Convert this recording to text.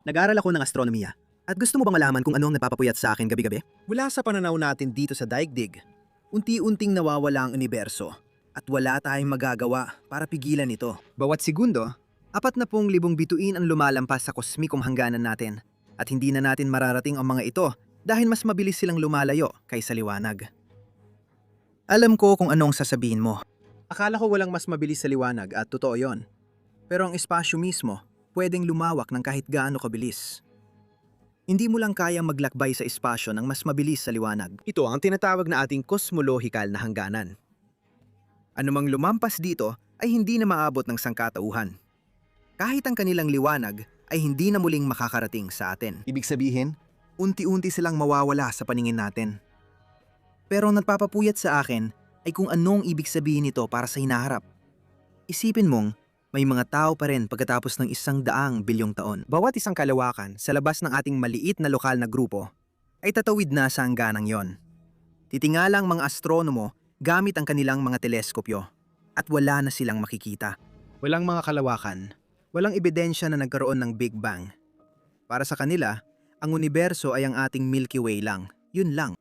Nag-aaral ako ng astronomiya. At gusto mo bang malaman kung ano ang napapapuyat sa akin gabi-gabi? Mula sa pananaw natin dito sa daigdig, unti-unting nawawala ang universo at wala tayong magagawa para pigilan ito. Bawat segundo, 40,000 bituin ang lumalampas sa kosmikong hangganan natin at hindi na natin mararating ang mga ito dahil mas mabilis silang lumalayo kaysa liwanag. Alam ko kung anong sasabihin mo. Akala ko walang mas mabilis sa liwanag at totoo yon. Pero ang espasyo mismo, pwedeng lumawak ng kahit gaano kabilis. Hindi mo lang kayang maglakbay sa espasyo ng mas mabilis sa liwanag. Ito ang tinatawag na ating kosmolohikal na hangganan. Anumang lumampas dito ay hindi na maabot ng sangkatauhan. Kahit ang kanilang liwanag ay hindi na muling makakarating sa atin. Ibig sabihin, unti-unti silang mawawala sa paningin natin. Pero ang nagpapapuyat sa akin ay kung anong ibig sabihin nito para sa hinaharap. Isipin mong, may mga tao pa rin pagkatapos ng 100 bilyong taon. Bawat isang kalawakan sa labas ng ating maliit na lokal na grupo ay tatawid na sa hangganang yon. Titingala ang mga astronomo gamit ang kanilang mga teleskopyo at wala na silang makikita. Walang mga kalawakan, walang ebidensya na nagkaroon ng Big Bang. Para sa kanila, ang universo ay ang ating Milky Way lang, yun lang.